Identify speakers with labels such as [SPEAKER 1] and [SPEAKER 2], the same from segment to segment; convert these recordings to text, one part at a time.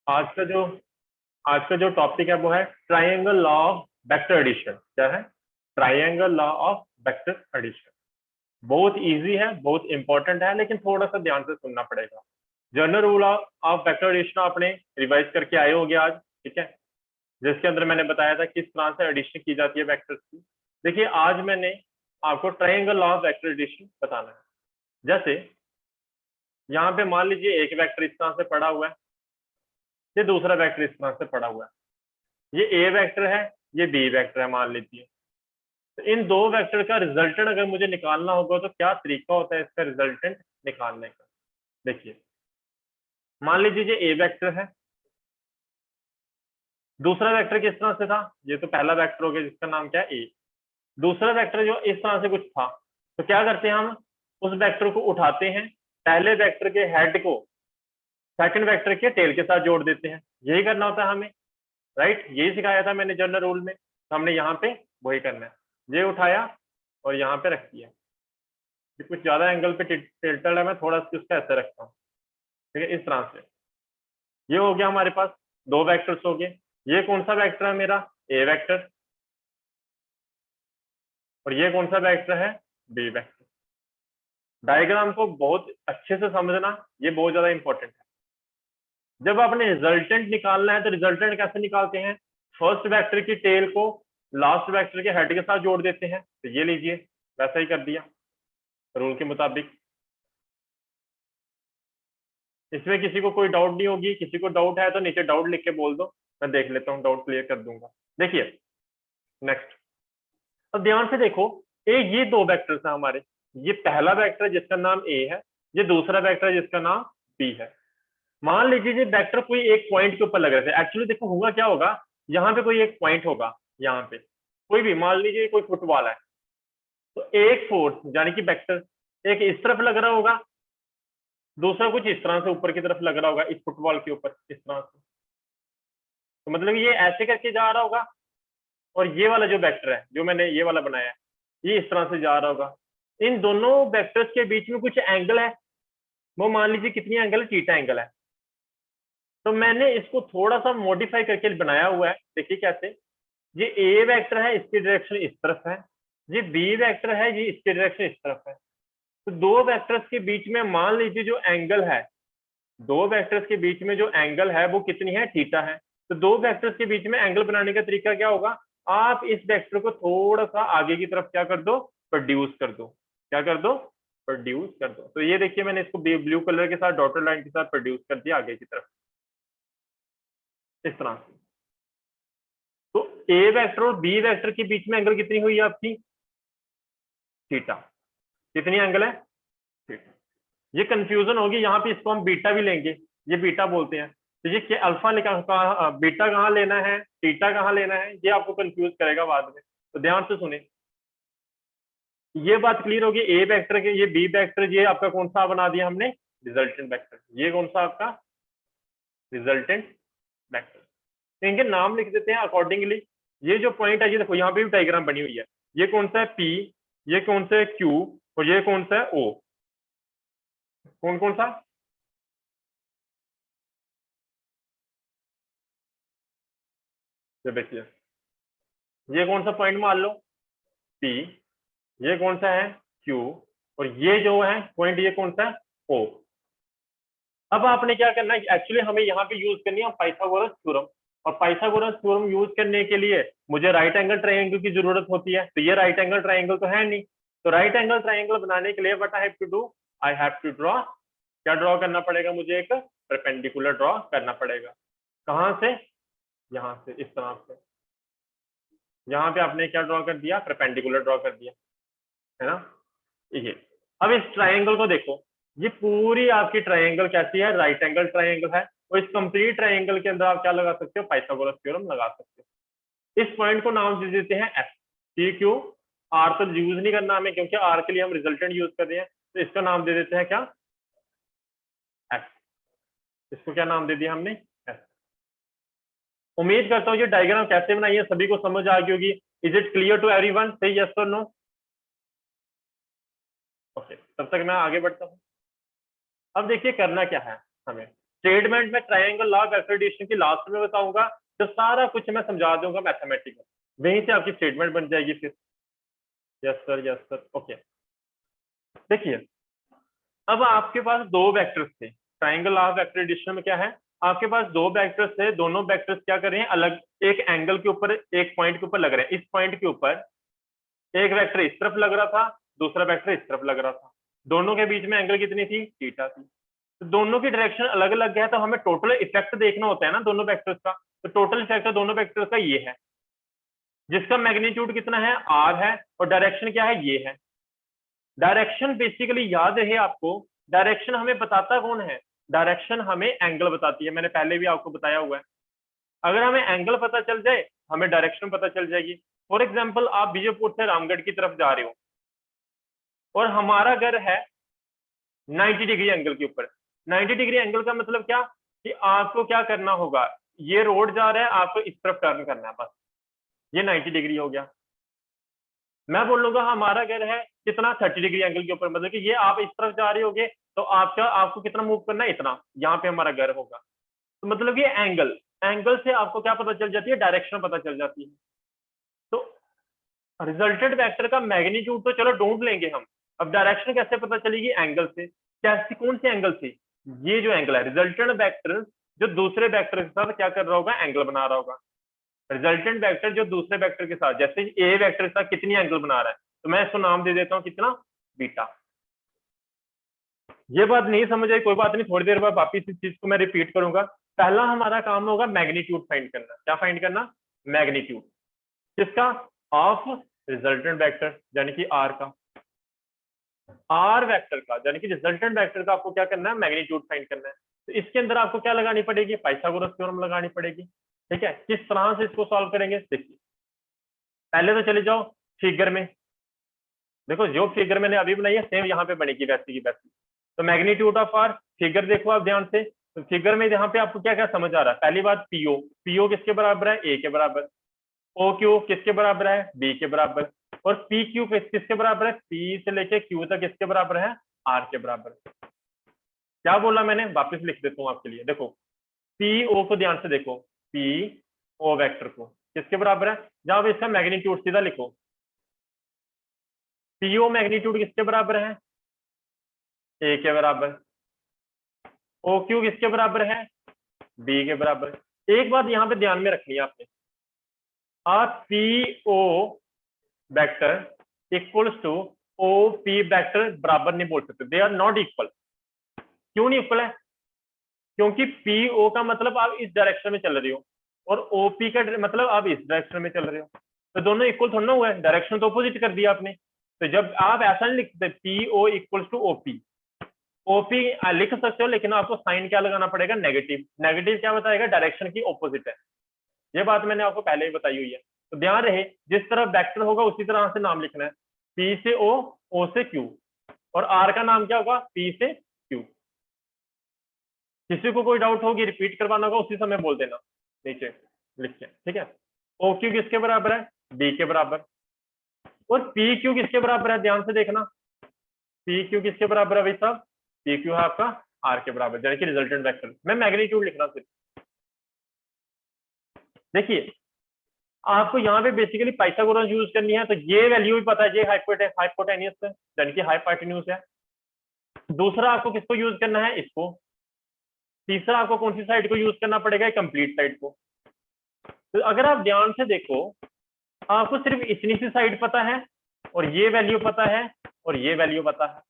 [SPEAKER 1] आज का जो आज का जो टॉपिक है वो है triangle law of vector addition. क्या है? Triangle law of vector addition. बहुत इजी है, बहुत इंपॉर्टेंट है, लेकिन थोड़ा सा ध्यान से सुनना पड़ेगा। General rule of vector addition आपने रिवाइज करके आए होंगे आज, ठीक है, जिसके अंदर मैंने बताया था किस तरह से एडिशन की जाती है वेक्टर्स की। देखिए, आज मैंने आपको triangle law of vector addition बताना है। जैसे यहाँ पे मान लीजिए एक वेक्टर इस तरह से पड़ा हुआ है, ये दूसरा वेक्टर इस तरह से पड़ा हुआ है, ये ए वेक्टर है, ये बी वेक्टर है मान लीजिए। तो इन दो वेक्टर का रिजल्टेंट अगर मुझे निकालना होगा तो क्या तरीका होता है इसका रिजल्टेंट निकालने का? देखिए, मान लीजिए ये ए वेक्टर है, दूसरा वेक्टर किस तरह से था? ये तो पहला वेक्टर हो गया जिसका नाम क्या है? ए। दूसरा वेक्टर जो इस तरह से कुछ था, तो क्या करते हैं हम? उस वेक्टर को उठाते हैं, पहले वेक्टर के हेड को सेकंड वेक्टर के टेल के साथ जोड़ देते हैं। यही करना होता है हमें, राइट? यही सिखाया था मैंने जनरल रूल में, तो हमने यहाँ पे वही करना है। ये उठाया और यहाँ पे रख दिया। कुछ ज्यादा एंगल पे टिल्टेड है, मैं थोड़ा सा उसका ऐसे रखता हूँ, ठीक है, इस तरह से। ये हो गया हमारे पास, दो वेक्टर्स हो गए। ये कौन सा वेक्टर है मेरा? ए वेक्टर। और ये कौन सा वेक्टर है? B vector. डायग्राम को बहुत अच्छे से समझना, ये बहुत ज्यादा इंपॉर्टेंट है। जब आपने रिजल्टेंट निकालना है तो रिजल्टेंट कैसे निकालते हैं? फर्स्ट वेक्टर की टेल को लास्ट वेक्टर के हेड के साथ जोड़ देते हैं। तो ये लीजिए, वैसा ही कर दिया रूल के मुताबिक। इसमें किसी को कोई डाउट नहीं होगी? किसी को डाउट है तो नीचे डाउट लिख के बोल दो, मैं देख लेता हूँ, डाउट क्लियर कर दूंगा। देखिए नेक्स्ट, अब ध्यान से देखो, ये दो वेक्टर्स हैं हमारे। ये पहला वेक्टर जिसका नाम ए है, ये दूसरा वेक्टर जिसका नाम बी है। मान लीजिए ये वेक्टर कोई एक पॉइंट के ऊपर लग रहे थे। एक्चुअली देखो होगा क्या होगा, यहाँ पे कोई एक पॉइंट होगा, यहाँ पे कोई भी, मान लीजिए कोई फुटबॉल है, तो एक फोर्स यानी कि वेक्टर एक इस तरफ लग रहा होगा, दूसरा कुछ इस तरह से ऊपर की तरफ लग रहा होगा, इस फुटबॉल के ऊपर इस तरह से। तो मतलब ये ऐसे करके जा रहा होगा, और ये वाला जो वेक्टर है जो मैंने ये वाला बनाया है, ये इस तरह से जा रहा होगा। इन दोनों वेक्टर्स के बीच में कुछ एंगल है, वो मान लीजिए कितनी एंगल है? थीटा एंगल है। तो मैंने इसको थोड़ा सा मॉडिफाई करके बनाया हुआ है। देखिए कैसे, ये ए वेक्टर है, इसकी डायरेक्शन इस तरफ है, ये बी वेक्टर है, ये इसकी डायरेक्शन इस तरफ है। तो दो वेक्टर्स के बीच में मान लीजिए जो एंगल है, दो वेक्टर्स के बीच में जो एंगल है वो कितनी है? थीटा है। तो दो वेक्टर्स के बीच में एंगल बनाने का तरीका क्या होगा? आप इस वेक्टर को थोड़ा सा आगे की तरफ क्या कर दो? प्रोड्यूस कर दो। क्या कर दो? प्रोड्यूस कर दो। तो ये देखिए, मैंने इसको ब्लू कलर के साथ डॉटेड लाइन के साथ प्रोड्यूस कर दिया आगे की तरफ, इस तरह से। तो ए वेक्टर और बी वेक्टर के बीच में एंगल कितनी हुई है आपकी? थीटा। कितनी एंगल है? थीटा। ये कंफ्यूजन होगी यहाँ पे, इसको हम बीटा भी लेंगे, ये बीटा बोलते हैं। तो ये क्या अल्फा बीटा कहाँ लेना है, थीटा कहाँ लेना है, ये आपको कंफ्यूज करेगा बाद में। तो ध्यान से सुने, ये बात क्लियर होगी। ए वेक्टर के ये बी वेक्टर, ये आपका कौन सा बना दिया हमने? Resultant vector. ये कौन सा आपका? Resultant vector. तो इनके नाम लिख देते हैं अकॉर्डिंगली। ये जो पॉइंट है, ये देखो यहाँ पे भी डायग्राम बनी हुई है। ये कौन सा है? पी। ये कौन सा है? क्यू। और ये कौन सा है? ओ। कौन कौन सा? ये देखिए, ये कौन सा पॉइंट मान लो? पी। ये कौन सा है? क्यू। और ये जो है पॉइंट, ये कौन सा है? ओ। अब आपने क्या करना है, एक्चुअली हमें यहाँ पे यूज करनी है पाइथागोरस थ्योरम। और पाइथागोरस थ्योरम यूज करने के लिए मुझे राइट एंगल ट्रायंगल की जरूरत होती है। तो ये राइट एंगल ट्रायंगल तो है नहीं, तो राइट एंगल ट्रायंगल बनाने के लिए what I have to do, I have to draw. क्या ड्रॉ करना पड़ेगा मुझे? एक परपेंडिकुलर ड्रॉ करना पड़ेगा। कहाँ से? यहाँ से, इस तरह से। यहाँ पे आपने क्या ड्रॉ कर दिया? परपेंडिकुलर ड्रॉ कर दिया, है ना? ये अब इस ट्रायंगल को देखो, ये पूरी आपकी ट्रायंगल कैसी है? राइट एंगल ट्रायंगल है। और इस कंप्लीट ट्रायंगल के अंदर आप क्या लगा सकते हो? पाइथागोरस थ्योरम लगा सकते हो। इस पॉइंट को नाम दे देते हैं एफ। टी क्यू आर तो यूज नहीं करना हमें, क्योंकि आर के लिए हम रिजल्टेंट यूज कर रहे हैं। तो इसका नाम दे देते हैं क्या? एफ। इसको क्या नाम दे दिया हमने? एफ। उम्मीद करता हूँ ये डायग्राम कैसे बनाई है सभी को समझ आ गई होगी। Is it clear to everyone? से यस और नो? ओके, तब तक मैं आगे बढ़ता हूँ। अब देखिए करना क्या है हमें। स्टेटमेंट में ट्रायंगल लॉ ऑफ एडिशन की लास्ट में बताऊंगा, तो सारा कुछ मैं समझा दूंगा मैथमेटिकल, वहीं से आपकी स्टेटमेंट बन जाएगी फिर। Yes sir okay. देखिए अब आपके पास दो वेक्टर्स थे, ट्रायंगल लॉ ऑफ एडिशन में क्या है, आपके पास दो वेक्टर्स थे, दोनों वेक्टर्स क्या कर रहे हैं, अलग एक एंगल के ऊपर, एक पॉइंट के ऊपर लग रहे हैं। इस पॉइंट के ऊपर एक वेक्टर इस तरफ लग रहा था, दूसरा वेक्टर इस तरफ लग रहा था, दोनों के बीच में एंगल कितनी थी, थीटा थी। तो दोनों की डायरेक्शन अलग अलग है, तो हमें टोटल इफेक्ट देखना होता है ना दोनों वेक्टर्स का। तो टोटल इफेक्ट दोनों वेक्टर्स का ये है, जिसका मैग्नीट्यूड कितना है, आर है, और डायरेक्शन क्या है, ये है। डायरेक्शन बेसिकली याद रहे आपको, डायरेक्शन हमें बताता कौन है, डायरेक्शन हमें एंगल बताती है, मैंने पहले भी आपको बताया हुआ है। अगर हमें एंगल पता चल जाए, हमें डायरेक्शन पता चल जाएगी। फॉर एग्जाम्पल आप बीजेपुर से रामगढ़ की तरफ जा रहे हो, और हमारा घर है 90 डिग्री एंगल के ऊपर। 90 डिग्री एंगल का मतलब क्या, कि आपको क्या करना होगा, ये रोड जा रहा है, आपको इस तरफ टर्न करना है, बस ये 90 डिग्री हो गया। मैं बोलूंगा हमारा घर है कितना, 30 डिग्री एंगल के ऊपर, मतलब कि ये आप इस तरफ जा रहे होगे, तो आपको कितना मूव करना है, इतना, यहाँ पे हमारा घर होगा। तो मतलब ये एंगल, एंगल से आपको क्या पता चल जाती है, डायरेक्शन पता चल जाती है। तो रिजल्टेंट वेक्टर का मैग्नीट्यूड तो चलो ढूंढ लेंगे हम, अब डायरेक्शन कैसे पता चलेगी, एंगल से। कैसे, कौन से एंगल से, ये जो एंगल है, रिजल्टेंट वेक्टर जो दूसरे वेक्टर के साथ क्या कर रहा होगा, एंगल बना रहा होगा। रिजल्टेंट वेक्टर जो दूसरे वेक्टर के साथ, जैसे ए वेक्टर के साथ कितनी एंगल बना रहा है, तो मैं इसको नाम दे देता हूँ कितना, बीटा। ये बात नहीं समझ आई, कोई बात नहीं, थोड़ी देर बाद वापिस इस चीज को मैं रिपीट करूंगा। पहला हमारा काम होगा मैग्नीट्यूड फाइंड करना। क्या फाइंड करना, मैग्नीट्यूड किसका, ऑफ रिजल्टेंट वेक्टर यानी कि आर का, आर वेक्टर का यानी कि रिजल्टेंट वेक्टर का आपको क्या करना है, मैग्नीट्यूड फाइंड करना है। तो इसके अंदर आपको क्या लगानी पड़ेगी, पाइथागोरस थ्योरम लगानी पड़ेगी। ठीक है, किस तरह से इसको सॉल्व करेंगे, देखिए पहले तो चले जाओ फिगर में, देखो जो फिगर मैंने अभी बनाई है सेम यहाँ पे बनेगी वैसी की वैसी। तो मैग्नीट्यूड ऑफ आर, फिगर देखो आप ध्यान से, तो फिगर में यहाँ पे आपको क्या क्या समझ आ रहा है, पहली बात पीओ, पीओ किसके बराबर है, ए के बराबर। ओ क्यू किसके बराबर है, बी के बराबर। और पी क्यू किसके बराबर है, पी से लेके क्यू तक किसके बराबर है, आर के बराबर। क्या बोला मैंने, वापस लिख देता हूँ आपके लिए, देखो पी ओ को ध्यान से देखो, पी ओ वेक्टर को किसके बराबर है, जहां इसका मैग्नीट्यूड सीधा लिखो, पीओ मैग्नीट्यूड किसके बराबर है, ए के बराबर। ओ क्यू किसके बराबर है, बी के बराबर। एक बात यहाँ पे ध्यान में रखनी है आपने, आप P O vector equals to O P vector बराबर नहीं बोल सकते, दे आर नॉट इक्वल। क्यों नहीं इक्वल है, क्योंकि पी ओ का मतलब आप इस डायरेक्शन में चल रहे हो, और ओपी का मतलब आप इस डायरेक्शन में चल रहे हो, तो दोनों इक्वल थोड़ा ना हुआ है, डायरेक्शन तो अपोजिट कर दिया आपने। तो जब आप ऐसा नहीं लिखते P O equals to OP, OP लिख सकते हो, लेकिन आपको साइन क्या लगाना पड़ेगा, नेगेटिव। नेगेटिव क्या बताएगा, डायरेक्शन की ऑपोजिट है। ये बात मैंने आपको पहले ही बताई हुई है, तो ध्यान रहे जिस तरह वेक्टर होगा उसी तरह से नाम लिखना है, पी से ओ से क्यू, और आर का नाम क्या होगा, पी से क्यू। किसी को कोई डाउट होगी, रिपीट करवाना होगा उसी समय बोल देना नीचे लिख के, ठीक है। ओ क्यू किसके बराबर है, बी के बराबर। और पी क्यू किसके बराबर है, ध्यान से देखना, पी क्यू किसके बराबर है भाई साहब, पी क्यू है आपका आर के बराबर, यानी कि रिजल्टेंट वेक्टर। मैं मैग्नीट्यूड लिख रहा हूं सिर्फ। देखिए आपको यहाँ पे बेसिकली पाइथागोरस यूज करनी है, तो ये वैल्यू भी पता है, ये हाइपोटेनियस है यानी कि हाइपोटेन्यूज है। दूसरा आपको किसको यूज करना है, इसको। तीसरा आपको कौन सी साइड को यूज करना पड़ेगा, कंप्लीट साइड को। तो अगर आप ध्यान से देखो, आपको सिर्फ इतनी सी साइड पता है, और ये वैल्यू पता है, और ये वैल्यू पता है,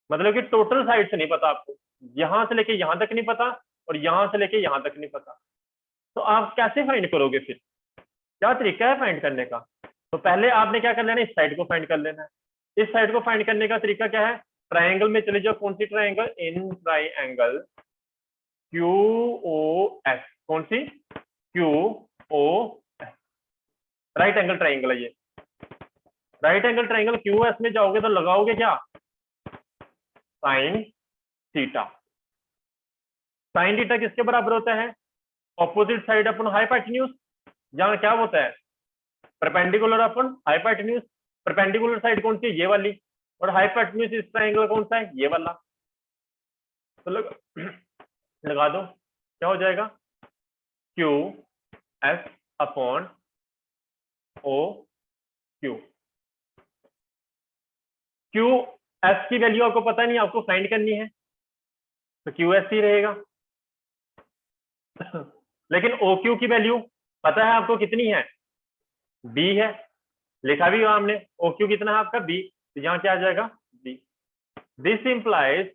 [SPEAKER 1] मतलब कि टोटल साइड से नहीं पता आपको, यहां से लेके यहां तक नहीं पता, और यहां से लेके यहां तक नहीं पता। तो आप कैसे फाइंड करोगे फिर, क्या तरीका है फाइंड करने का। तो पहले आपने क्या कर लेना, इस साइड को फाइंड कर लेना है। इस साइड को फाइंड करने का तरीका क्या है, ट्राइंगल में चले जाओ, कौन सी triangle, in triangle Q O S, कौन सी, Q O S, right angle triangle है ये। Right angle triangle Q S में जाओगे तो लगाओगे क्या, साइन थीटा। साइन थीटा किसके बराबर होता है, ऑपोजिट साइड अपन हाइपोटेन्यूज, जहां क्या होता है, perpendicular upon hypotenuse. Perpendicular side कौन सी है, ये वाली, और हाइपोटेन्यूज इस ट्रायंगल कौन सा है, ये वाला। तो लगा दो, क्या हो जाएगा, Q S upon O Q. Q S की वैल्यू आपको पता नहीं, आपको फाइंड करनी है, तो क्यू एस ही रहेगा। लेकिन ओ क्यू की वैल्यू पता है आपको कितनी है, बी है, लिखा भी हुआ हमने, ओ क्यू कितना है आपका बी, तो यहाँ क्या आ जाएगा बी। दिस इंप्लाइज,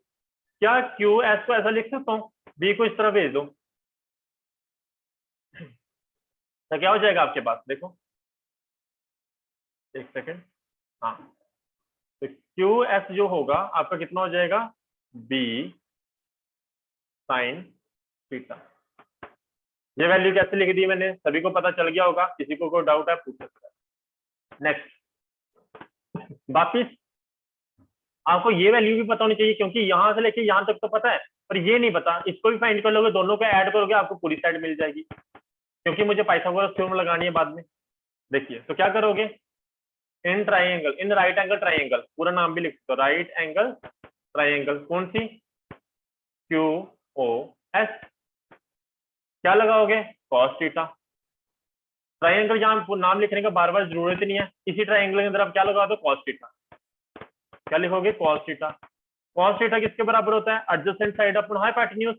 [SPEAKER 1] क्या क्यू एस को ऐसा लिख सकता हूँ, बी को इस तरह भेज दो, तो क्या हो जाएगा आपके पास, देखो एक सेकेंड, हाँ, तो क्यू एस जो होगा आपका कितना हो जाएगा, बी साइन थीटा। ये वैल्यू कैसे लिख दी मैंने, सभी को पता चल गया होगा, किसी को कोई डाउट है पूछ सकता है। नेक्स्ट, वापिस आपको ये वैल्यू भी पता होनी चाहिए, क्योंकि यहां से लेके यहां तक तो पता है, पर ये नहीं पता, इसको भी फाइंड कर लोगे, दोनों को ऐड करोगे आपको पूरी साइड मिल जाएगी, क्योंकि मुझे पाइथागोरस थ्योरम लगानी है बाद में। देखिए तो क्या करोगे, इन triangle, in right angle triangle, पूरा नाम भी लिख दो, राइट एंगल ट्राइंगल, कौन सी, क्यू ओ एस, क्या लगाओगे, कॉस थीटा। ट्राइंगल जहां नाम लिखने का बार बार जरूरत नहीं है, इसी ट्राइंगल के अंदर आप क्या लगा दो, कॉस थीटा, क्या लिखोगे, कॉस थीटा। कॉस थीटा किसके बराबर होता है, एडजेसेंट साइड अपॉन हाइपोटेन्यूज,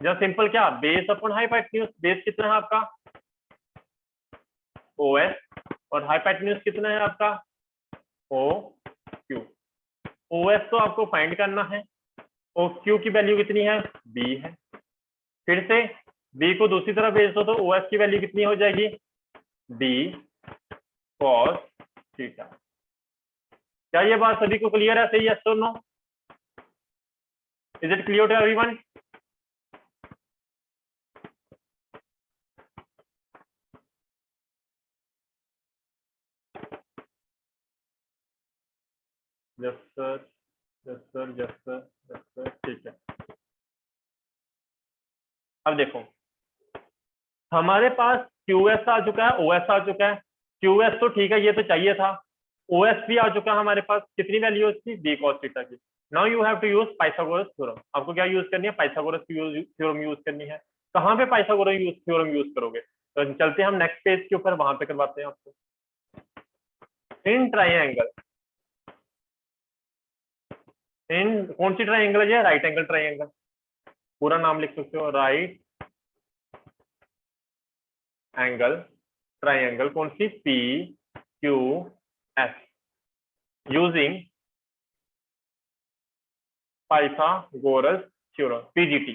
[SPEAKER 1] जहाँ सिंपल क्या, बेस अपॉन हाइपोटेन्यूज, बेस कितना है आपका ओ एस, और हाइपोटेन्यूज कितना है आपका ओ क्यू। ओ एस तो आपको फाइंड करना है, ओ क्यू की वैल्यू कितनी है, बी है, फिर से बी को दूसरी तरफ भेज दो, तो ओ एस की वैल्यू कितनी हो जाएगी, बी कॉस थीटा। क्या ये बात सभी को क्लियर है, सही, यस और no, is it clear to everyone. Yes sir, yes sir, yes sir, yes sir, ठीक है। अब देखो हमारे पास QS आ चुका है, OS आ चुका है, QS तो ठीक है, ये तो चाहिए था, OS भी आ चुका है हमारे पास, कितनी वैल्यू इसकी, बी कॉस थीटा की। Now you have to use Pythagoras theorem, आपको क्या यूज करनी है, पाइथागोरस थ्योरम यूज करनी है। कहाँ पे पाइथागोरस थ्योरम यूज करोगे, तो चलते हैं हम नेक्स्ट पेज के ऊपर, वहां पे करवाते हैं आपको। इन ट्राइंगल, इन कौन सी ट्राइंगल है, राइट एंगल ट्राइंगल, पूरा नाम लिख सकते हो, राइट एंगल ट्राइंगल, कौन सी, P Q S, using Pythagoras theorem, PGT.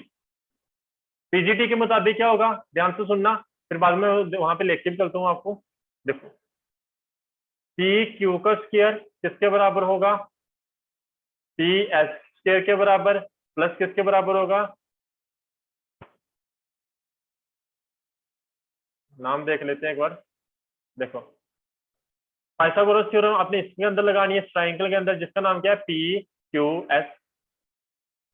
[SPEAKER 1] PGT के मुताबिक क्या होगा, ध्यान से सुनना, फिर बाद में वहां पे लेके भी चलता हूँ आपको। देखो पी क्यू का स्क्वायर किसके बराबर होगा, पी एस स्क्वायर के बराबर, प्लस किसके बराबर होगा, नाम देख लेते हैं एक बार। देखो पाइथागोरस थ्योरम आपने इसके अंदर लगानी है, ट्राइंगल के अंदर, जिसका नाम क्या है, पी क्यू एस।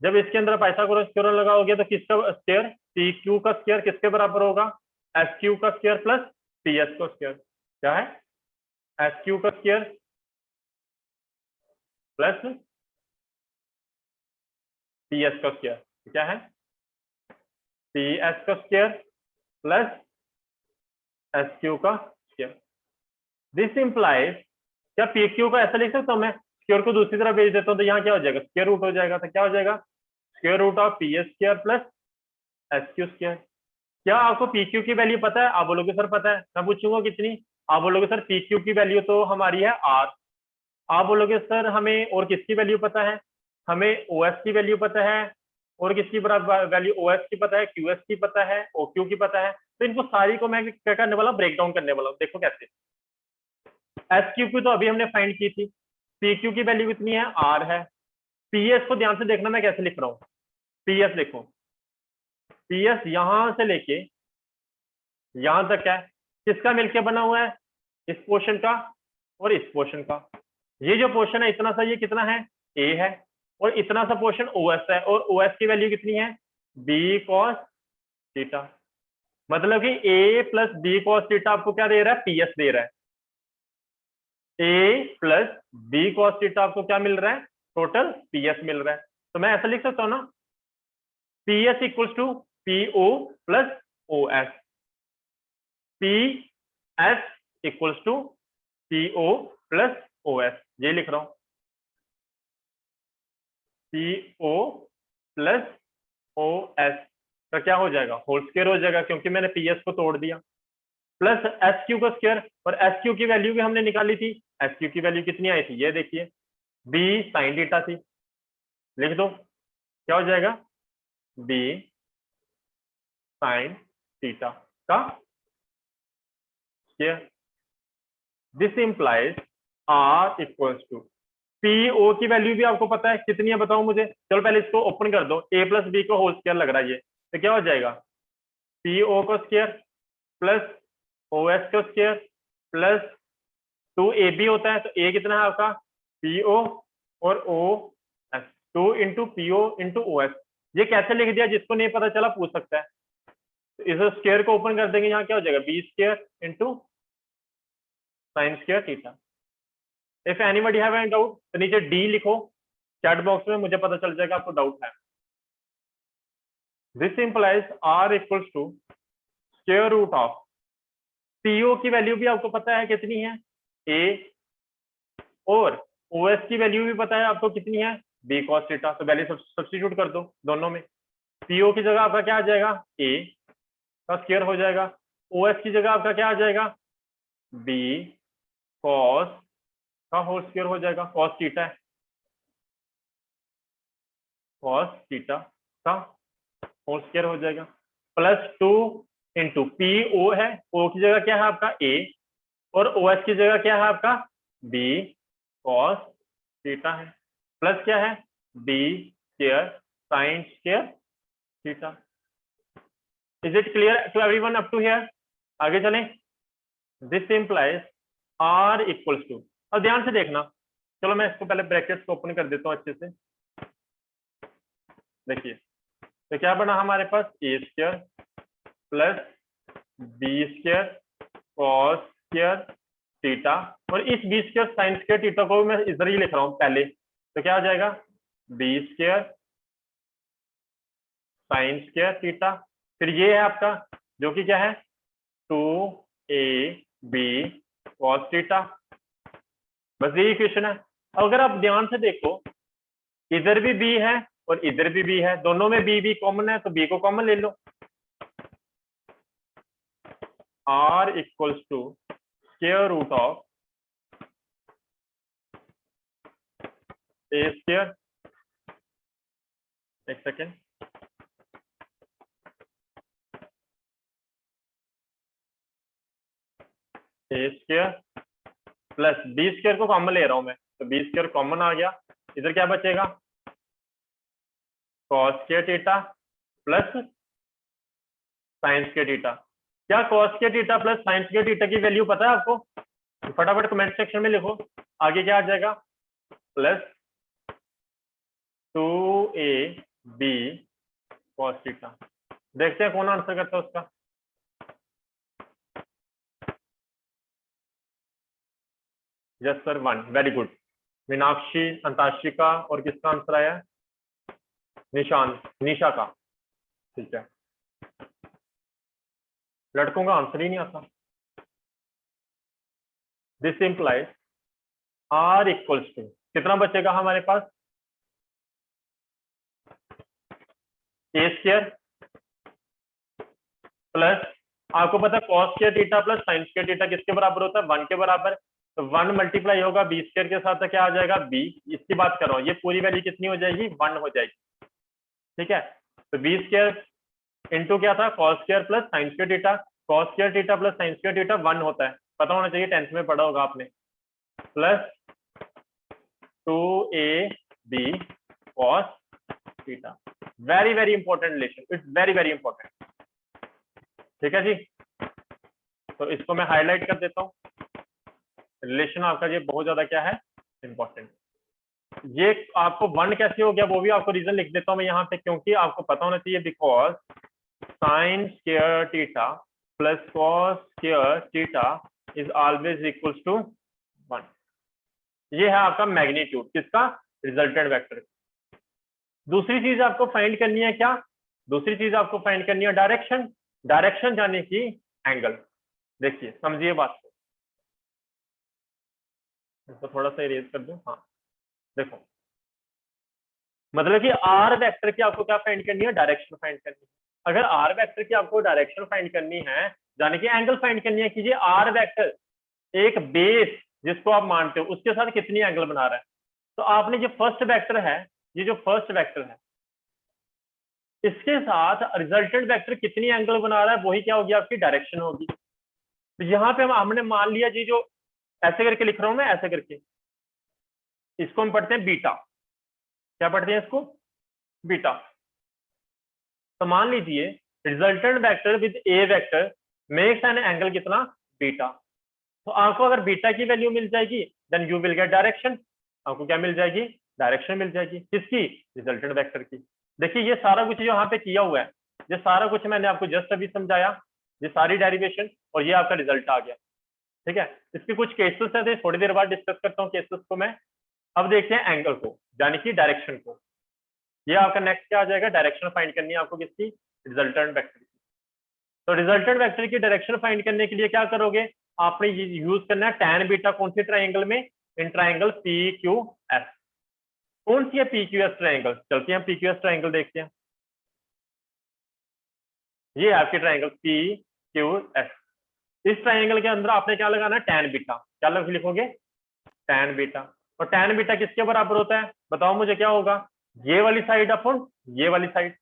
[SPEAKER 1] जब इसके अंदर पाइथागोरस थ्योरम लगाओगे तो किसका स्क्वायर, पी क्यू का स्क्वायर किसके बराबर होगा, एस क्यू का स्क्वायर प्लस पी एस का स्क्वायर। क्या है, एस क्यू का स्क्वायर प्लस पी एस का स्क्वायर, क्या है, पी एस का स्क्वायर प्लस एस क्यू का स्क्वायर। दिस इंप्लाइज, क्या पी क्यू का ऐसा लिख सकता हूं मैं, स्क्वायर को दूसरी तरफ भेज देता हूं, तो यहाँ क्या हो जाएगा, स्क्वायर रूट हो जाएगा, तो क्या हो जाएगा, square root of P S square plus S Q square. क्या आपको पी क्यू की वैल्यू पता है, आप बोलोगे सर पता है, मैं पूछूंगा कितनी, आप बोलोगे सर पी क्यू की वैल्यू तो हमारी है आर, आप बोलोगे सर हमें और किसकी वैल्यू पता है, हमें ओ एस की वैल्यू पता है, और किसकी वैल्यू, ओ एस की पता है, क्यू एस की पता है, ओ क्यू की पता है, तो इनको सारी को मैं क्या करने वाला हूँ, ब्रेक डाउन करने वाला हूँ। देखो कैसे, एस क्यू की तो अभी हमने फाइंड की थी, पी क्यू की वैल्यू कितनी है, आर है, पी एस को ध्यान से देखना मैं कैसे लिख रहा हूँ, पी एस देखो, पी एस यहां से लेके यहां तक है, किसका मिलके बना हुआ है, इस पोर्शन का और इस पोर्शन का। ये जो पोर्शन है इतना सा, ये कितना है, ए है, और इतना सा पोर्शन ओ एस है, और ओ एस की वैल्यू कितनी है, बी कॉस थीटा। मतलब कि ए प्लस बी कॉस थीटा आपको क्या दे रहा है, पी एस दे रहा है, A plus B cos theta आपको क्या मिल रहा है, टोटल पी एस मिल रहा है। तो मैं ऐसा लिख सकता हूँ ना, P S equals to P O plus O S, P S equals to P O plus O S, ये लिख रहा हूं, P O plus O S का क्या हो जाएगा, होल स्क्वायर हो जाएगा क्योंकि मैंने पी एस को तोड़ दिया, प्लस एस क्यू का स्क्वायर, और एस क्यू की वैल्यू भी हमने निकाली थी, एस क्यू की वैल्यू कितनी आई थी, ये देखिए बी साइन थीटा थी, लिख दो क्या हो जाएगा, बी साइन थीटा का square. This implies R equals to, P O की वैल्यू भी आपको पता है कितनी है, बताओ मुझे, चलो पहले इसको ओपन कर दो, ए प्लस बी का होल स्क्वायर लग रहा है ये, तो क्या हो जाएगा, पी ओ का स्क्वायर प्लस ओ एस का स्क्वायर प्लस 2ab होता है, तो ए कितना है आपका, पी ओ और O S, 2 into P O into O S. ये कैसे लिख दिया, जिसको नहीं पता चला पूछ सकता है, तो इस स्क्वायर को ओपन कर देंगे, यहाँ क्या हो जाएगा, B square into sine square theta. If anybody have any doubt तो नीचे डी लिखो चैट बॉक्स में, मुझे पता चल जाएगा आपको डाउट है। This implies R equals to square root of, PO की वैल्यू भी आपको पता है कितनी है, ए, और ओएस की वैल्यू भी पता है आपको कितनी है, बी कॉस थीटा, तो वैल्यू सब्स्टिट्यूट कर दो दोनों में, पीओ की जगह आपका क्या आ जाएगा, ए का स्क्वायर हो जाएगा, ओएस की जगह आपका क्या आ जाएगा, बी कॉस का होल स्क्वायर हो जाएगा, कॉस थीटा है, कॉस थीटा का होल स्क्वायर हो जाएगा, प्लस 2 इंटू पी ओ है, ओ की जगह क्या है आपका ए, और ओ एस की जगह क्या है आपका बी कॉस थीटा है, प्लस क्या है B square sine square theta. Is it clear to everyone up to here, आगे चलें। This implies R equals to, अब ध्यान से देखना, चलो मैं इसको पहले ब्रैकेट्स को ओपन कर देता हूं अच्छे से, देखिए तो क्या बना हमारे पास, A square plus B square cos square theta, और इस B square sine square theta को मैं इधर ही लिख रहा हूं पहले, तो क्या आ जाएगा B square sine square theta, फिर ये है आपका जो कि क्या है 2ab कॉस थीटा, बस यही इक्वेशन है। अगर आप ध्यान से देखो इधर भी b है और इधर भी b है, दोनों में b कॉमन है, तो b को कॉमन ले लो, r equals to square root of A square, एक second, A square plus B square को कॉमन ले रहा हूं मैं, तो बी स्क्वायर कॉमन आ गया, इधर क्या बचेगा cos square theta plus sine square theta. क्या cos square theta plus sine square theta की वैल्यू पता है आपको, फटाफट कमेंट सेक्शन में लिखो, आगे क्या आ जाएगा प्लस 2ab कॉस थीटा, देखते हैं कौन आंसर करता है उसका। Yes sir 1, very good, Meenakshi, Antakshika, और किसका आंसर आया, निशान, निशा का, ठीक है, लड़कों का आंसर ही नहीं आता। This implies R equals to, कितना बचेगा हमारे पास, ए स्क्वायर प्लस, आपको पता है cos square theta plus sine square theta किसके बराबर होता है, 1 के बराबर, तो 1 मल्टीप्लाई होगा बी स्क्वायर के साथ, तो क्या आ जाएगा बी, इसकी बात कर रहा हूँ, ये पूरी वैल्यू कितनी हो जाएगी 1 हो जाएगी, ठीक है, तो बी स्क्वायर इंटू क्या था cos square plus sine square theta, cos square theta plus sine square theta 1 होता है, पता होना चाहिए, 10th में पढ़ा होगा आपने, plus 2ab cos theta, very very important relation, it's very very important, ठीक है जी, तो इसको मैं हाईलाइट कर देता हूँ, रिलेशन आपका ये बहुत ज्यादा क्या है इंपॉर्टेंट। ये आपको 1 कैसे हो गया वो भी आपको रीजन लिख देता हूँ मैं यहाँ पे, क्योंकि आपको पता होना चाहिए because sine square theta plus cos square theta is always equals to 1, ये है आपका मैग्नीट्यूड किसका, रिजल्टेंट वेक्टर। दूसरी चीज आपको फाइंड करनी है क्या, दूसरी चीज आपको फाइंड करनी है डायरेक्शन, डायरेक्शन जाने की एंगल। देखिए समझिए बात को, इसको थोड़ा सा इरेज कर दूं। हाँ देखो, मतलब कि आर वेक्टर की आपको क्या फाइंड करनी है, डायरेक्शन फाइंड करनी है। अगर आर वेक्टर की आपको डायरेक्शन फाइंड करनी है, यानी कि एंगल फाइंड करनी है कि ये आर वेक्टर एक बेस जिसको आप मानते हो उसके साथ कितनी एंगल बना रहा है, तो आपने जो फर्स्ट वेक्टर है, ये जो फर्स्ट वेक्टर है इसके साथ रिजल्टेंट वेक्टर कितनी एंगल बना रहा है, वही क्या होगी, आपकी डायरेक्शन होगी। तो यहाँ पे हमने मान लिया जी, जो ऐसे करके लिख रहा हूं मैं, ऐसे करके, इसको हम पढ़ते हैं बीटा। क्या पढ़ते हैं इसको, बीटा। तो मान लीजिए resultant vector with A vector makes an angle कितना, बीटा। तो आपको अगर बीटा की वैल्यू मिल जाएगी then you will get direction. आपको क्या मिल जाएगी, डायरेक्शन मिल जाएगी, किसकी, रिजल्टेंट वेक्टर की। देखिए ये सारा कुछ जो यहाँ पे किया हुआ है, ये सारा कुछ मैंने आपको जस्ट अभी समझाया, ये सारी डेरिवेशन, और ये आपका रिजल्ट आ गया। ठीक है, इसके कुछ केसेस है, थोड़ी देर बाद डिस्कस करता हूँ केसेस को मैं। अब देखते हैं एंगल को, यानी कि डायरेक्शन को। ये आपका नेक्स्ट क्या आ जाएगा, डायरेक्शन फाइंड करनी है आपको किसकी, रिजल्टेंट वेक्टर की। तो रिजल्टेंट वेक्टर की डायरेक्शन फाइंड करने के लिए क्या करोगे, आपने यूज करना है टैन बीटा। कौन सी ट्राइंगल में, in triangle P Q S. कौन सी है पी क्यू एस ट्राइंगल, चलते हैं पी क्यू एस ट्राइंगल देखते हैं। ये आपकी ट्राइंगल पी क्यू एस। इस ट्राइंगल के अंदर आपने क्या लगाना है, टैन बीटा। क्या लिखोगे, टैन बीटा। और टैन बीटा किसके बराबर होता है, बताओ मुझे क्या होगा, ये वाली साइड अपॉन ये वाली साइड,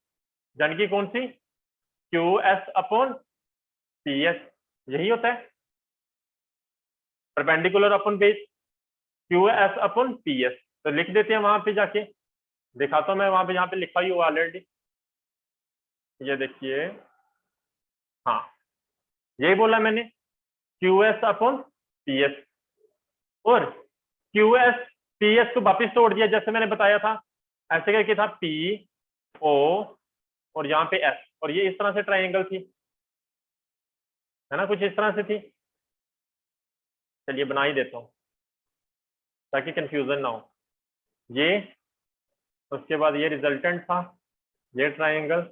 [SPEAKER 1] यानी कि कौन सी, Q S upon P S, यही होता है। Perpendicular upon base, Q S upon P S. तो लिख देते हैं वहां पे जाके, दिखाता हूं मैं वहां पे, जहां पे लिखा ही हुआ ऑलरेडी। ये देखिए, हाँ यही बोला मैंने, Q S upon P S. और क्यू एस पी एस को वापिस तोड़ दिया जैसे मैंने बताया था, ऐसे करके था पी ओ और यहाँ पे एस, और ये इस तरह से ट्राइंगल थी, है ना, कुछ इस तरह से थी। चलिए बना ही देता हूँ ताकि कंफ्यूजन ना हो। ये, उसके बाद ये रिजल्टेंट था, ये ट्राइंगल,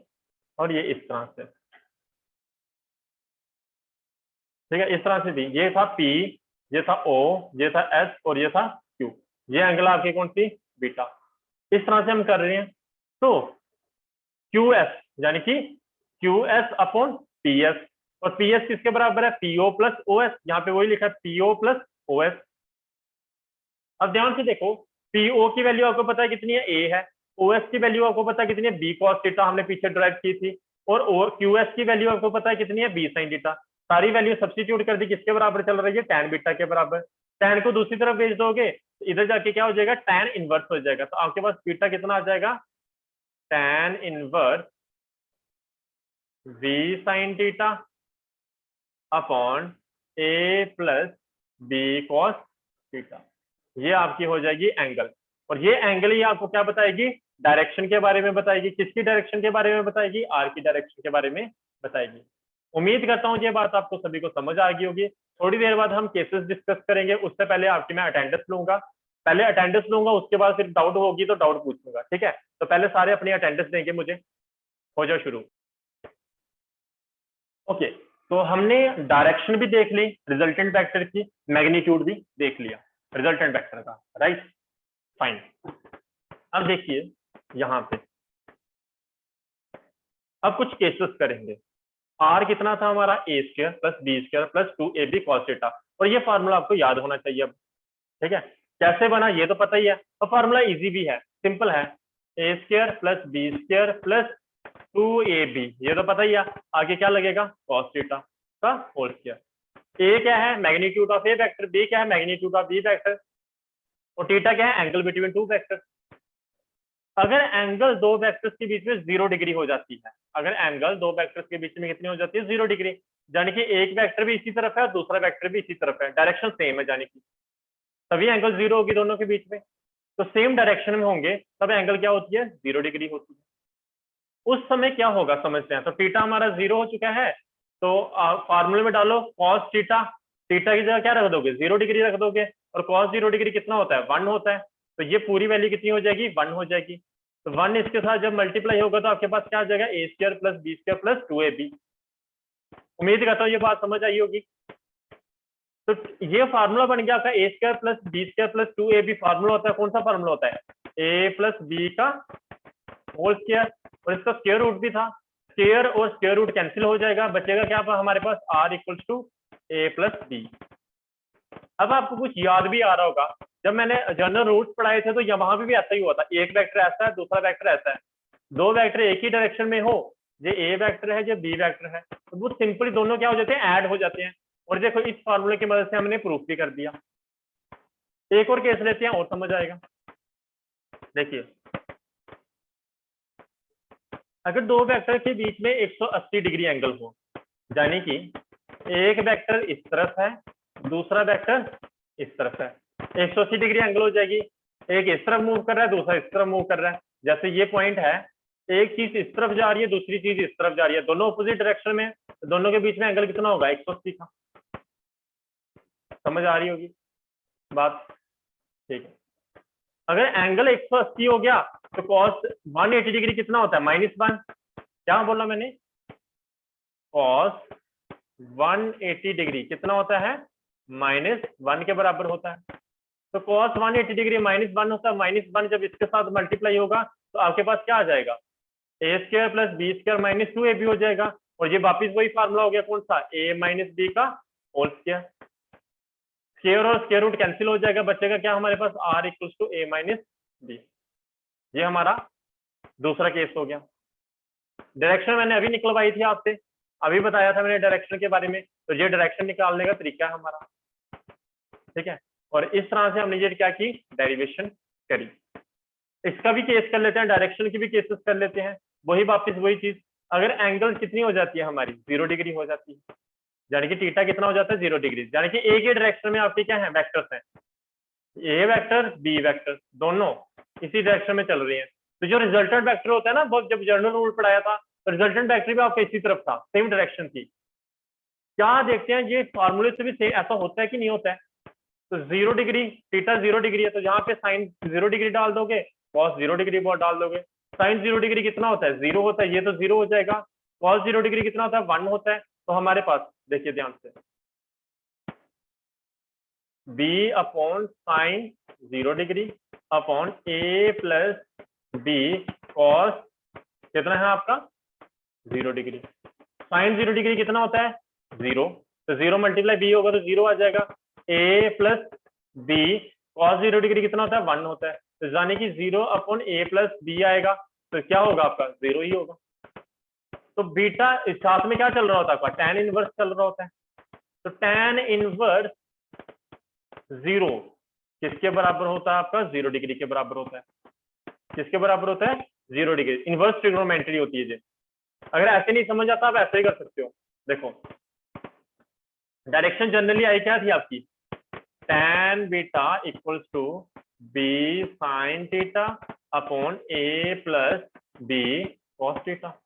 [SPEAKER 1] और ये इस तरह से, ठीक है, इस तरह से थी। ये था P, ये था O, ये था S, और ये था Q। ये एंगल आपकी कौन सी, बीटा। इस तरह से हम कर रहे हैं। तो QS यानी कि QS अपॉन PS, और PS किसके बराबर है, PO प्लस OS। यहाँ पे वही लिखा है PO प्लस OS। अब ध्यान से देखो, PO की वैल्यू आपको पता है कितनी है, A है। OS की वैल्यू आपको पता है कितनी है, B cos थीटा, हमने पीछे ड्राइव की थी। और QS की वैल्यू आपको पता है कितनी है, B sin थीटा। सारी वैल्यू सब्स्टिट्यूट कर दी, किसके बराबर चल रही है, टैन बीटा के बराबर। टैन को दूसरी तरफ भेज दोगे तो इधर जाके क्या हो जाएगा, टैन इनवर्स हो जाएगा। तो आपके पास बीटा कितना आ जाएगा, tan inverse V sin theta upon A plus B cos theta. ये आपकी हो जाएगी एंगल। और ये एंगल ही आपको क्या बताएगी, डायरेक्शन के बारे में बताएगी। किसकी डायरेक्शन के बारे में बताएगी, आर की डायरेक्शन के बारे में बताएगी। उम्मीद करता हूँ ये बात आपको सभी को समझ आ गई होगी। थोड़ी देर बाद हम केसेस डिस्कस करेंगे, उससे पहले आपकी मैं अटेंडेंस लूंगा। पहले अटेंडेंस लूंगा, उसके बाद फिर डाउट होगी तो डाउट पूछूंगा, ठीक है। तो पहले सारे अपनी अटेंडेंस देंगे मुझे, हो जाओ शुरू। ओके, तो हमने डायरेक्शन भी देख ली, रिजल्टेंट वेक्टर की मैग्नीट्यूड भी देख लिया रिजल्टेंट वेक्टर का, राइट, फाइन। अब देखिए यहाँ पे, अब कुछ केसेस करेंगे। आर कितना था हमारा, A square plus B square plus 2ab cos थीटा। और ये फार्मूला आपको याद होना चाहिए अब, ठीक है। कैसे बना ये तो पता ही है, और फार्मूला इजी भी है, सिंपल है। A square plus B square plus 2ab, ये तो पता ही है। आगे क्या लगेगा, cos थीटा का होल स्क्वायर। ए क्या है, magnitude of A vector, B क्या है, मैग्नीट्यूड ऑफ बी वेक्टर, और थीटा क्या है, एंगल बिटवीन टू वेक्टर। अगर एंगल दो वेक्टर्स के बीच में 0 डिग्री हो जाती है, अगर एंगल दो वेक्टर्स के बीच में कितनी हो जाती है, 0 डिग्री, यानी कि एक वेक्टर भी इसी तरफ है और दूसरा वेक्टर भी इसी तरफ है, डायरेक्शन सेम है, यानी कि तभी एंगल 0 होगी दोनों के बीच में। तो सेम डायरेक्शन में होंगे तब एंगल क्या होती है, 0 डिग्री होती है। उस समय क्या होगा समझते हैं। तो थीटा हमारा 0 हो चुका है, तो फार्मूले में डालो cos थीटा, थीटा की जगह क्या रख दोगे, 0 डिग्री रख दोगे, और cos 0 डिग्री कितना होता है, 1 होता है। तो ये पूरी वैल्यू कितनी हो जाएगी, 1 हो जाएगी। तो 1 इसके साथ जब मल्टीप्लाई होगा तो आपके पास क्या आ जाएगा, A square plus B square plus 2ab। उम्मीद करता हूँ ये बात समझ आई होगी। तो ये फार्मूला बन गया आपका A square plus B square plus 2ab। Formula होता है, कौन सा फार्मूला होता है, ए प्लस बी का होल स्क्वायर, और इसका स्क्वायर रूट भी था। स्क्वायर और स्क्वायर रूट कैंसिल हो जाएगा, बचेगा क्या हमारे पास, R equals to A plus B. अब आपको कुछ याद भी आ रहा होगा, जब मैंने जनरल रूट्स पढ़ाए थे तो वहां भी ऐसा ही हुआ था। एक वेक्टर ऐसा है, दूसरा वेक्टर ऐसा है, दो वेक्टर एक ही डायरेक्शन में हो, ये ए वेक्टर है, ये बी वेक्टर है, तो वो सिंपली दोनों क्या हो जाते हैं, ऐड हो जाते हैं। और देखो इस फार्मूले की मदद से हमने प्रूफ भी कर दिया। एक और केस लेते हैं और समझ आएगा। देखिए, अगर दो वेक्टर के बीच में 180 डिग्री एंगल हो, यानी कि एक वेक्टर इस तरफ है, दूसरा वेक्टर इस तरफ है, 180 डिग्री एंगल हो जाएगी। एक इस तरफ मूव कर रहा है, दूसरा इस तरफ मूव कर रहा है। जैसे ये पॉइंट है, एक चीज इस तरफ जा रही है, दूसरी चीज इस तरफ जा रही है, दोनों अपोजिट डायरेक्शन में, तो दोनों के बीच में एंगल कितना होगा, 180 का। समझ आ रही होगी बात, ठीक है। अगर एंगल 180 हो गया तो कॉस 180 डिग्री कितना होता है, -1। क्या बोला मैंने, कॉस 180 डिग्री कितना होता है, -1 के बराबर होता है। तो कॉस 180 डिग्री -1 होता है। -1 जब इसके साथ मल्टीप्लाई होगा तो आपके पास क्या आ जाएगा, A square plus B square minus 2ab हो जाएगा। और ये वापिस वही फार्मूला हो गया, कौन सा, a माइनस बी का होल स्क्वायर। स्क्वायर और स्क्वायर रूट कैंसिल हो जाएगा, बचेगा क्या हमारे पास, r equals to a minus B. ये हमारा दूसरा केस हो गया। डायरेक्शन मैंने अभी निकलवाई थी आपसे, अभी बताया था मैंने डायरेक्शन के बारे में, तो ये डायरेक्शन निकालने का तरीका है हमारा, ठीक है। और इस तरह से हमने ये क्या की, डेरिवेशन करी। इसका भी केस कर लेते हैं, डायरेक्शन की भी केसेस कर लेते हैं। वही वापस वही चीज, अगर एंगल कितनी हो जाती है हमारी, 0 डिग्री हो जाती है, यानी कि थीटा कितना हो जाता है, 0 डिग्री। यानी कि एक ही डायरेक्शन में आपके क्या है, वेक्टर्स हैं, ए वेक्टर बी वेक्टर, दोनों इसी डायरेक्शन में चल रही हैं। तो जो रिजल्टेंट वेक्टर होता है ना, बहुत जब जनरल रूल पढ़ाया था तो रिजल्टेंट वेक्टर भी आपका इसी तरफ था, सेम डायरेक्शन थी। क्या देखते हैं, ये फार्मूले से भी सेम ऐसा होता है कि नहीं होता है। तो 0 डिग्री, थीटा 0 डिग्री है, तो यहाँ पे साइन 0 डिग्री डाल दोगे, कॉस 0 डिग्री डाल दोगे। साइन 0 डिग्री कितना होता है, 0 होता है, ये तो 0 हो जाएगा। कॉस 0 डिग्री कितना होता है, 1 होता है। तो हमारे पास देखिए ध्यान से, B upon sine 0 degree upon A plus B cos कितना है आपका, 0 डिग्री। साइन 0 डिग्री कितना होता है, 0, तो 0 मल्टीप्लाई बी होगा तो 0 आ जाएगा। ए प्लस बी कॉस 0 डिग्री कितना होता है, 1 होता है, तो यानी कि 0 अपॉन ए प्लस बी आएगा, तो क्या होगा आपका, 0 ही होगा। तो बीटा साथ में क्या चल रहा होता है आपका, टैन इनवर्स चल रहा होता है। तो टैन इनवर्स 0 किसके बराबर होता है आपका, 0 डिग्री के बराबर होता है। किसके बराबर होता है, 0 डिग्री। इनवर्स ट्रिग्नोमेट्री होती है जी। अगर ऐसे नहीं समझ आता आप ऐसे ही कर सकते हो। देखो डायरेक्शन जनरली आई क्या थी आपकी, tan beta equals to B sine theta upon A plus B cos theta.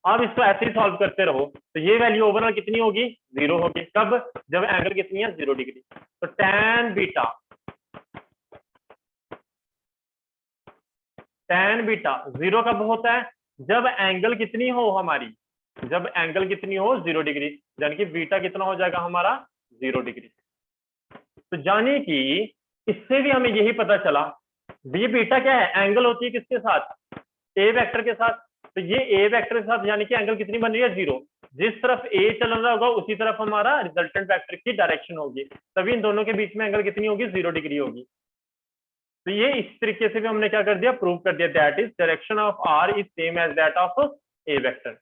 [SPEAKER 1] अब इसको ऐसे ही सॉल्व करते रहो, तो ये वैल्यू ओवरऑल कितनी होगी, 0 होगी। कब, जब एंगल कितनी है, 0 डिग्री। तो tan बीटा 0 कब होता है, जब एंगल कितनी हो हमारी, जब एंगल कितनी हो, 0 डिग्री, यानी कि बीटा कितना हो जाएगा हमारा, 0 डिग्री। तो जाने कि इससे भी हमें यही पता चला, ये बीटा क्या है, एंगल होती है किसके साथ, ए वेक्टर के साथ। तो ये ए वेक्टर के साथ, यानी कि एंगल कितनी बन रही है, 0। जिस तरफ ए चल रहा होगा उसी तरफ हमारा रिजल्टेंट वेक्टर की डायरेक्शन होगी, तभी इन दोनों के बीच में एंगल कितनी होगी, 0 डिग्री होगी। तो ये इस तरीके से भी हमने क्या कर दिया, प्रूव कर दिया, that is direction of R is same as that of A vector.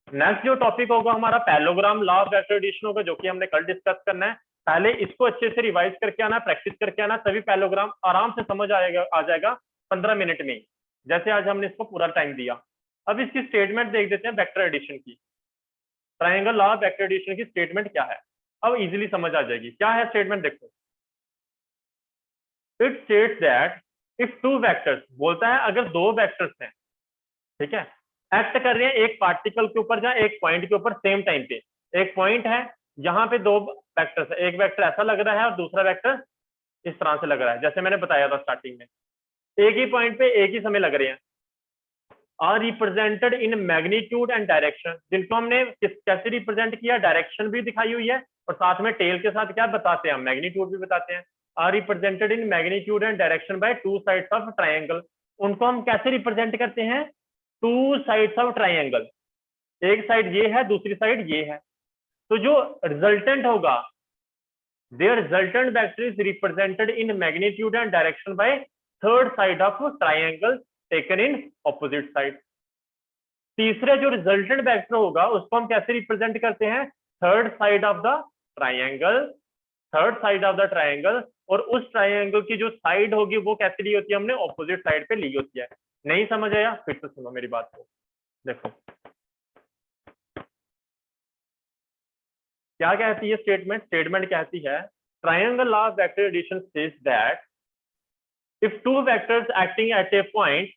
[SPEAKER 1] Next जो टॉपिक होगा हमारा parallelogram, law of vector addition होगा, जो कि हमने कल डिस्कस करना है। पहले इसको अच्छे से रिवाइज करके आना, प्रैक्टिस करके आना, तभी पैरेललोग्राम आराम से समझ आ जाएगा 15 मिनट में, जैसे आज हमने इसको पूरा टाइम दिया। अब इसकी स्टेटमेंट देख देते हैं वेक्टर एडिशन की। Triangle law of vector addition की स्टेटमेंट क्या है, अब इजीली समझ आ जाएगी। क्या है स्टेटमेंट, देखो, it states that if two vectors, बोलता है अगर दो वेक्टर्स हैं, ठीक है, एक्ट कर रहे हैं एक पार्टिकल के ऊपर या एक पॉइंट के ऊपर सेम टाइम पे। एक पॉइंट है, यहाँ पे दो वेक्टर्स है, एक वेक्टर ऐसा लग रहा है और दूसरा वेक्टर इस तरह से लग रहा है, जैसे मैंने बताया था स्टार्टिंग में। एक ही पॉइंट पे एक ही समय लग रहे हैं, are represented in magnitude and direction, जिनको हमने कैसे रिप्रेजेंट किया, डायरेक्शन भी दिखाई हुई है और साथ में टेल के साथ क्या बताते हैं, मैग्नीट्यूड भी बताते हैं। Are represented in magnitude and direction by two sides of triangle, उनको हम कैसे रिप्रेजेंट करते हैं, टू साइड्स ऑफ ट्राइंगल, एक साइड ये है दूसरी साइड ये है। तो जो रिजल्टेंट होगा, their resultant vector is represented in magnitude and direction by third side of triangle taken in opposite side। तीसरे जो रिजल्टेंट वेक्टर होगा उसको हम कैसे रिप्रेजेंट करते हैं, third side of the triangle, third side of the triangle, और उस ट्राइंगल की जो साइड होगी वो कैसे ली होती है, हमने ऑपोजिट साइड पे ली होती है। नहीं समझ आया, फिर से सुनो मेरी बात को। देखो क्या कहती है स्टेटमेंट, स्टेटमेंट कहती है triangle law of vector addition says that if two vectors acting at a point,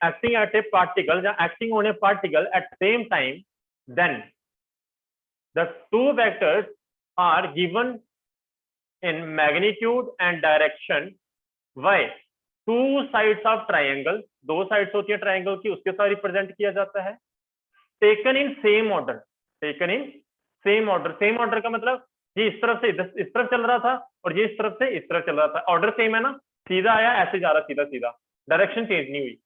[SPEAKER 1] acting at a particle, acting on a particle at same time, then the two vectors are given in magnitude and direction by two sides of triangle, दो sides होती है triangle की, उसके साथ represent किया जाता है, taken in same order, taken in same order। same order का मतलब ये इस तरफ से इस तरफ चल रहा था और ये इस तरफ से इस तरफ चल रहा था, ऑर्डर सेम है ना, सीधा आया ऐसे जा रहा सीधा सीधा, डायरेक्शन चेंज नहीं हुई।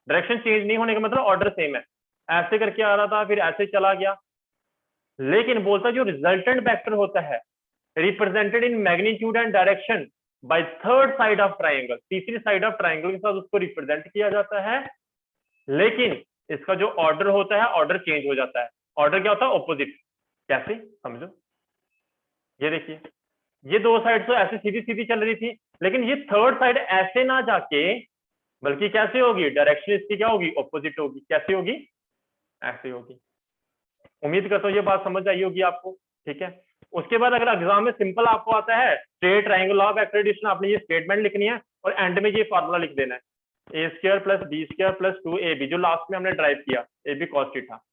[SPEAKER 1] डायरेक्शन चेंज नहीं होने का मतलब ऑर्डर सेम है, ऐसे करके आ रहा था फिर ऐसे चला गया। लेकिन बोलता जो रिजल्टेंट वेक्टर होता है represented in magnitude and direction by third side of triangle, तीसरी साइड ऑफ ट्राइंगल के साथ उसको रिप्रेजेंट किया जाता है, लेकिन इसका जो ऑर्डर होता है ऑर्डर चेंज हो जाता है। ऑर्डर क्या होता है, ऑपोजिट। कैसे समझो, ये देखिए ये दो साइड तो ऐसे सीधी सीधी चल रही थी, लेकिन ये थर्ड साइड ऐसे ना जाके बल्कि कैसे होगी, डायरेक्शन इसकी क्या होगी, ऑपोजिट होगी। कैसे होगी, ऐसे होगी। उम्मीद करता हूँ ये बात समझ आई होगी आपको, ठीक है। उसके बाद अगर एग्जाम में सिंपल आपको आता है straight triangle law of vector addition, आपने ये स्टेटमेंट लिखनी है और एंड में ये फार्मूला लिख देना है, a² + b² + 2ab, जो लास्ट में हमने ड्राइव किया, ab cos थीटा।